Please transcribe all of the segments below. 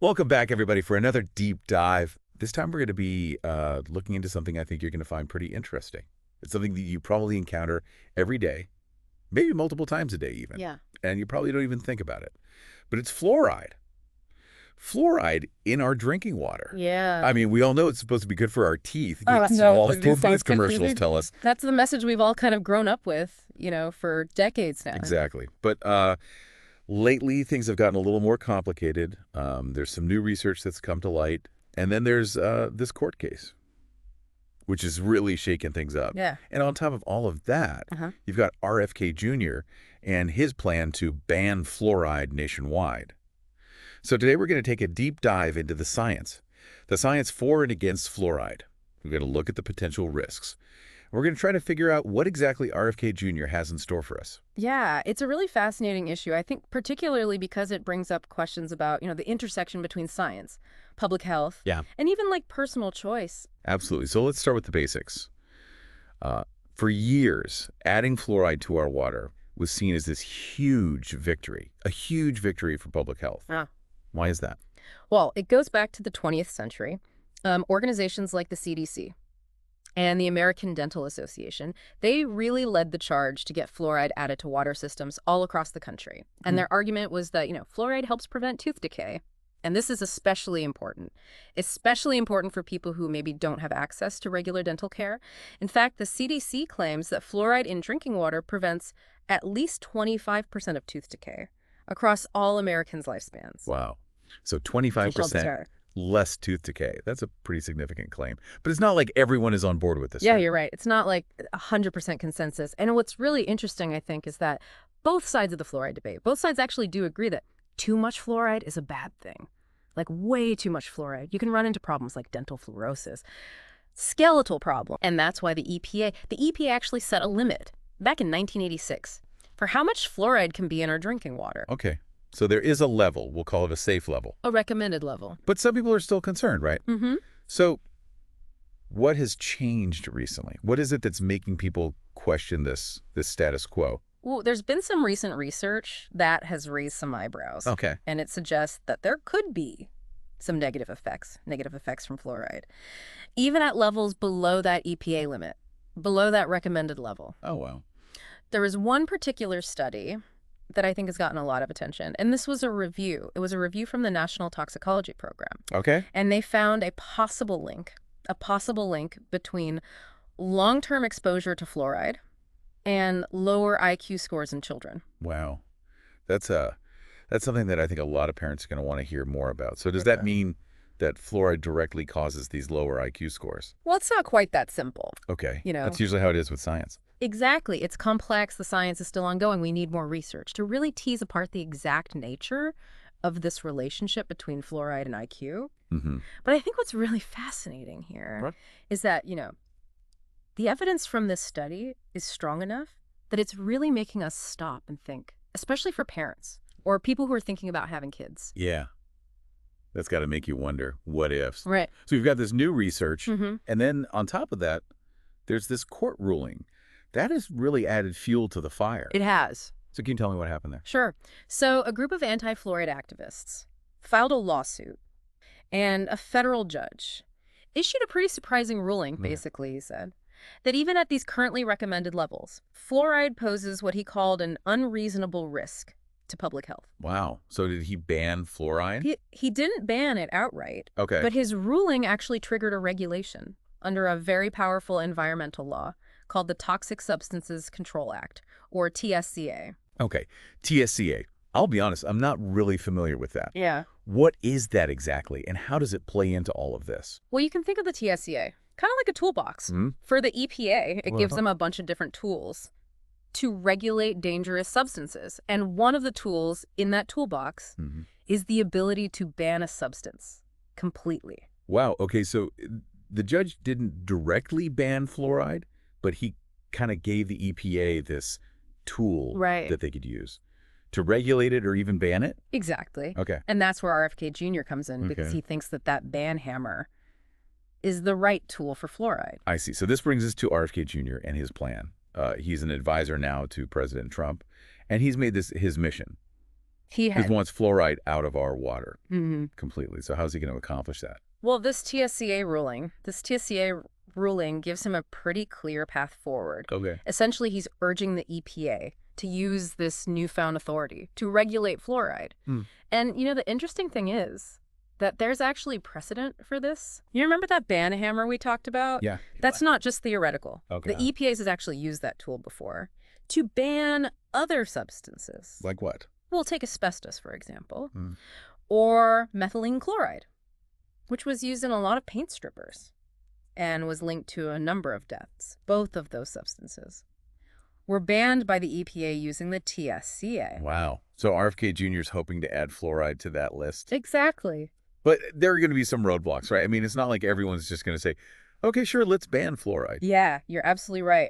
Welcome back, everybody, for another deep dive. This time we're going to be looking into something I think you're going to find pretty interesting. It's something that you probably encounter every day, maybe multiple times a day even. Yeah. And you probably don't even think about it. But it's fluoride. Fluoride in our drinking water. Yeah. I mean, we all know it's supposed to be good for our teeth. Oh, It's no. all these commercials tell us. That's the message we've all kind of grown up with, for decades now. Exactly. But lately, things have gotten a little more complicated. There's some new research that's come to light. And then there's this court case, which is really shaking things up. Yeah. And on top of all of that, you've got RFK Jr. and his plan to ban fluoride nationwide. So today we're going to take a deep dive into the science for and against fluoride. We're going to look at the potential risks. We're going to try to figure out what exactly RFK Jr. has in store for us. Yeah, it's a really fascinating issue, I think, particularly because it brings up questions about, the intersection between science, public health, and even like personal choice. Absolutely. So let's start with the basics. For years, adding fluoride to our water was seen as this huge victory, a huge victory for public health. Why is that? Well, it goes back to the 20th century. Organizations like the CDC and the American Dental Association, they really led the charge to get fluoride added to water systems all across the country. And their argument was that, fluoride helps prevent tooth decay. And this is especially important for people who maybe don't have access to regular dental care. In fact, the CDC claims that fluoride in drinking water prevents at least 25% of tooth decay across all Americans' lifespans. Wow. So 25% less tooth decay. That's a pretty significant claim. But it's not like everyone is on board with this. Yeah, right? You're right. It's not like 100% consensus. And what's really interesting, I think, is that both sides of the fluoride debate, both sides actually do agree that too much fluoride is a bad thing. Like way too much fluoride. You can run into problems like dental fluorosis, skeletal problem. And that's why the EPA actually set a limit back in 1986 for how much fluoride can be in our drinking water. Okay. So there is a level. We'll call it a safe level. A recommended level. But some people are still concerned, right? So what has changed recently? What is it that's making people question this status quo? Well, there's been some recent research that has raised some eyebrows. Okay. And it suggests that there could be some negative effects from fluoride, even at levels below that EPA limit, below that recommended level. Oh, wow. There is one particular study that I think has gotten a lot of attention, and this was a review. It was a review from the National Toxicology Program. Okay. And they found a possible link between long-term exposure to fluoride and lower IQ scores in children. Wow. That's something that I think a lot of parents are going to want to hear more about. So does that mean that fluoride directly causes these lower IQ scores? Well, it's not quite that simple. Okay. That's usually how it is with science. Exactly. It's complex. The science is still ongoing. We need more research to really tease apart the exact nature of this relationship between fluoride and IQ. But I think what's really fascinating here is that, the evidence from this study is strong enough that it's really making us stop and think, especially for parents or people who are thinking about having kids. Yeah. That's got to make you wonder, what ifs? Right. So we've got this new research, and then on top of that, there's this court ruling. That has really added fuel to the fire. It has. So can you tell me what happened there? Sure. So a group of anti-fluoride activists filed a lawsuit, and a federal judge issued a pretty surprising ruling, basically, he said, that even at these currently recommended levels, fluoride poses what he called an unreasonable risk to public health. Wow. So did he ban fluoride? He didn't ban it outright. Okay. But his ruling actually triggered a regulation under a very powerful environmental law called the Toxic Substances Control Act, or TSCA. Okay. TSCA. I'll be honest, I'm not really familiar with that. Yeah. What is that exactly, and how does it play into all of this? Well, you can think of the TSCA kind of like a toolbox. For the EPA, it gives them a bunch of different tools to regulate dangerous substances. And one of the tools in that toolbox is the ability to ban a substance completely. Wow. Okay, so the judge didn't directly ban fluoride, but he kind of gave the EPA this tool that they could use to regulate it or even ban it? Exactly. Okay. And that's where RFK Jr. comes in, because he thinks that ban hammer is the right tool for fluoride. I see. So this brings us to RFK Jr. and his plan. He's an advisor now to President Trump, and he's made this his mission. He He wants fluoride out of our water Mm-hmm. completely. So how's he going to accomplish that? Well, this TSCA ruling gives him a pretty clear path forward. Okay. Essentially, he's urging the EPA to use this newfound authority to regulate fluoride. And, the interesting thing is that there's actually precedent for this. You remember that ban hammer we talked about? Yeah. That's not just theoretical. Okay. The EPA has actually used that tool before to ban other substances. Like what? We'll take asbestos, for example, or methylene chloride, which was used in a lot of paint strippers and was linked to a number of deaths. Both of those substances were banned by the EPA using the TSCA. Wow. So RFK Jr. is hoping to add fluoride to that list. Exactly. But there are going to be some roadblocks, right? I mean, it's not like everyone's just going to say, okay, sure, let's ban fluoride. Yeah, you're absolutely right.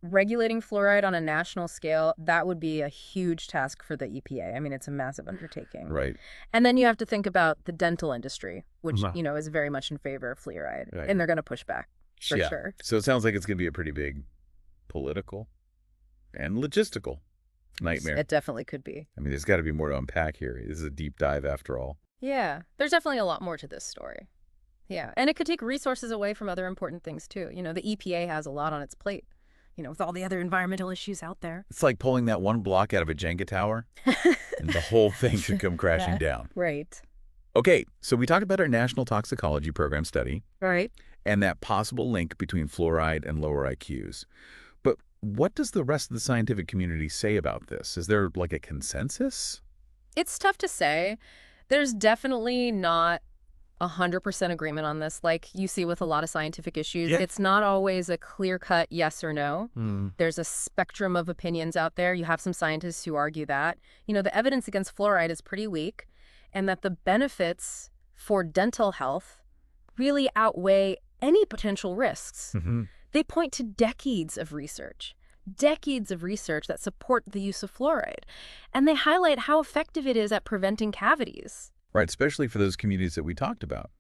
Regulating fluoride on a national scale, that would be a huge task for the EPA. I mean, it's a massive undertaking. Right. And then you have to think about the dental industry, which, is very much in favor of fluoride. Right. And they're going to push back, for sure. So it sounds like it's going to be a pretty big political and logistical nightmare. It definitely could be. I mean, there's got to be more to unpack here. This is a deep dive after all. Yeah, there's definitely a lot more to this story. Yeah, and it could take resources away from other important things, too. The EPA has a lot on its plate, with all the other environmental issues out there. It's like pulling that one block out of a Jenga tower, and the whole thing should come crashing down. Right. Okay, so we talked about our National Toxicology Program study. Right. And that possible link between fluoride and lower IQs. But what does the rest of the scientific community say about this? Is there like a consensus? It's tough to say. There's definitely not 100% agreement on this, like you see with a lot of scientific issues. Yeah. It's not always a clear-cut yes or no. There's a spectrum of opinions out there. You have some scientists who argue that, the evidence against fluoride is pretty weak and that the benefits for dental health really outweigh any potential risks. They point to decades of research that support the use of fluoride. And they highlight how effective it is at preventing cavities. Right, especially for those communities that we talked about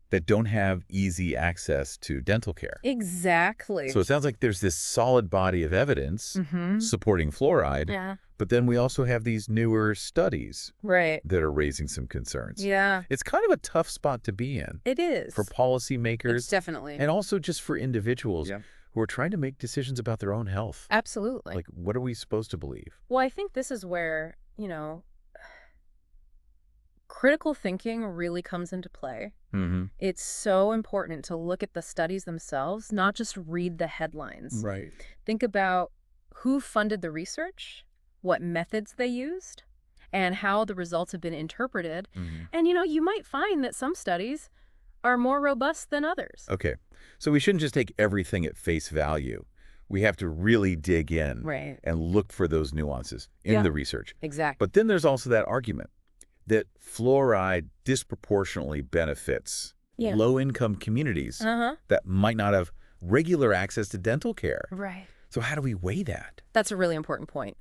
that don't have easy access to dental care. Exactly. So it sounds like there's this solid body of evidence supporting fluoride, Yeah. but then we also have these newer studies Right. that are raising some concerns. Yeah. It's kind of a tough spot to be in It is. for policymakers It's definitely. and also just for individuals who are trying to make decisions about their own health. Absolutely. Like, what are we supposed to believe? Well, I think this is where, critical thinking really comes into play. It's so important to look at the studies themselves, not just read the headlines. Right. Think about who funded the research, what methods they used, and how the results have been interpreted. And, you might find that some studies are more robust than others. Okay. So we shouldn't just take everything at face value. We have to really dig in and look for those nuances in the research. Exactly. But then there's also that argument that fluoride disproportionately benefits low-income communities that might not have regular access to dental care. Right. So how do we weigh that? That's a really important point.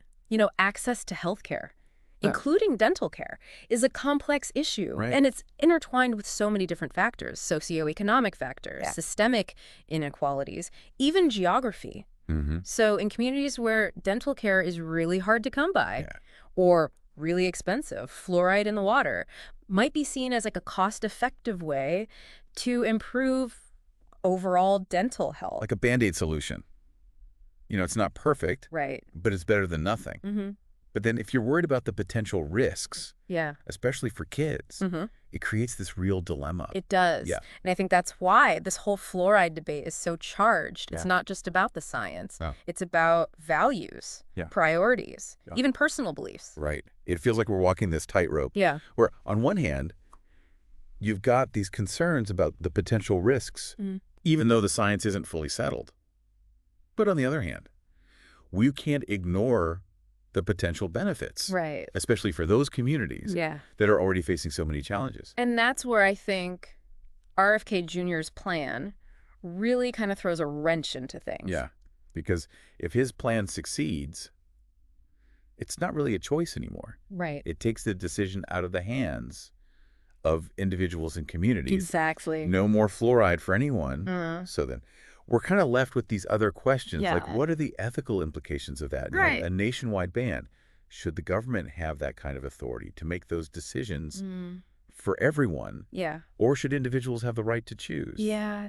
Access to health care, including dental care, is a complex issue. Right. And it's intertwined with so many different factors, socioeconomic factors, systemic inequalities, even geography. So in communities where dental care is really hard to come by or really expensive, fluoride in the water might be seen as like a cost-effective way to improve overall dental health. Like a Band-Aid solution. It's not perfect, Right. but it's better than nothing. But then if you're worried about the potential risks, especially for kids, it creates this real dilemma. It does. Yeah. And I think that's why this whole fluoride debate is so charged. It's not just about the science. No. It's about values, priorities, even personal beliefs. Right. It feels like we're walking this tightrope. Yeah. Where on one hand, you've got these concerns about the potential risks, even though the science isn't fully settled. But on the other hand, we can't ignore the potential benefits. Right. Especially for those communities that are already facing so many challenges. And that's where I think RFK Jr.'s plan really kind of throws a wrench into things. Yeah. Because if his plan succeeds, it's not really a choice anymore. Right. It takes the decision out of the hands of individuals and communities. Exactly. No more fluoride for anyone. So then we're kind of left with these other questions, like what are the ethical implications of that? Right. A nationwide ban. Should the government have that kind of authority to make those decisions Mm, for everyone, yeah. or should individuals have the right to choose? Yeah,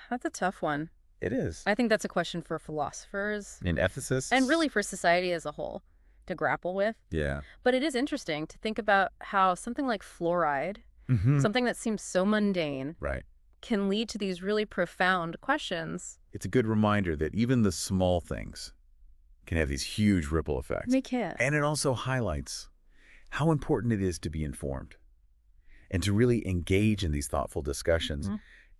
that's a tough one. It is. I think that's a question for philosophers And ethicists? and really for society as a whole to grapple with. Yeah. But it is interesting to think about how something like fluoride, Mm-hmm. something that seems so mundane, Right. can lead to these really profound questions. It's a good reminder that even the small things can have these huge ripple effects. They can. And it also highlights how important it is to be informed and to really engage in these thoughtful discussions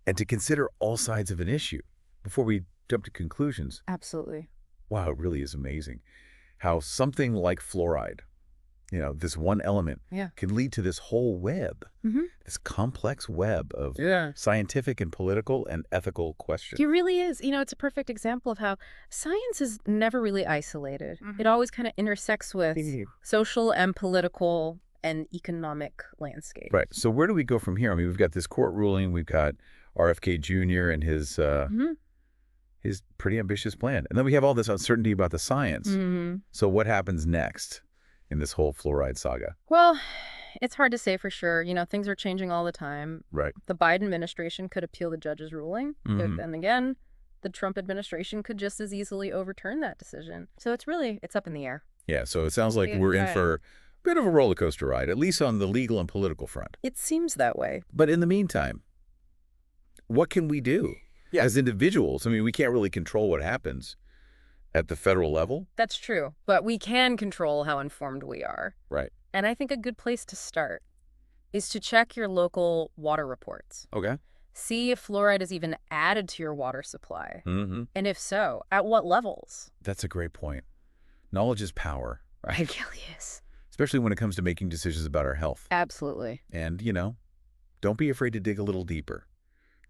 and to consider all sides of an issue before we jump to conclusions. Absolutely. Wow, it really is amazing how something like fluoride, this one element, Yeah. can lead to this whole web, Mm-hmm. this complex web of Yeah. scientific and political and ethical questions. It really is. It's a perfect example of how science is never really isolated. It always kind of intersects with social and political and economic landscape. Right. So where do we go from here? I mean, we've got this court ruling. We've got RFK Jr. and his pretty ambitious plan. And then we have all this uncertainty about the science. Mm-hmm. So what happens next in this whole fluoride saga? Well, it's hard to say for sure. Things are changing all the time. Right. The Biden administration could appeal the judge's ruling. Mhm. And again, the Trump administration could just as easily overturn that decision. So it's up in the air. Yeah. So it sounds like Yeah, we're in right. for a bit of a roller coaster ride, at least on the legal and political front. It seems that way. But in the meantime, what can we do as individuals? I mean, we can't really control what happens at the federal level. That's true. But we can control how informed we are. Right. And I think a good place to start is to check your local water reports. Okay. See if fluoride is even added to your water supply. Mm-hmm. And if so, at what levels? That's a great point. Knowledge is power, right? It really is. Especially when it comes to making decisions about our health. Absolutely. And, don't be afraid to dig a little deeper.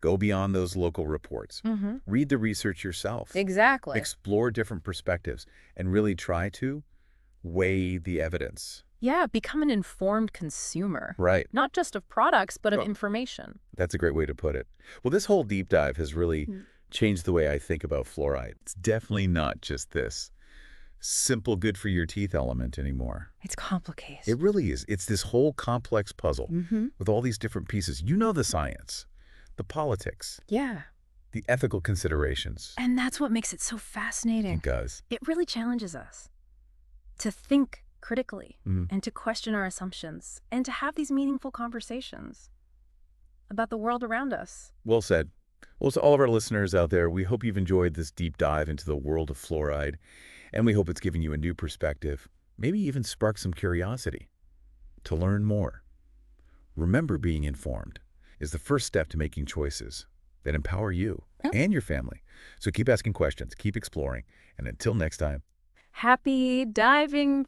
Go beyond those local reports. Mm-hmm. Read the research yourself. Exactly. Explore different perspectives and really try to weigh the evidence. Yeah, become an informed consumer. Right. Not just of products, but of Oh. information. That's a great way to put it. Well, this whole deep dive has really changed the way I think about fluoride. It's definitely not just this simple good for your teeth element anymore. It's complicated. It really is. It's this whole complex puzzle Mm-hmm. with all these different pieces. You know the science, the politics, Yeah. the ethical considerations. And that's what makes it so fascinating. It does. It really challenges us to think critically Mhm. and to question our assumptions and to have these meaningful conversations about the world around us. Well said. Well, to all of our listeners out there, we hope you've enjoyed this deep dive into the world of fluoride, and we hope it's given you a new perspective, maybe even sparked some curiosity to learn more. Remember, being informed is the first step to making choices that empower you and your family. So keep asking questions, keep exploring, and until next time. Happy diving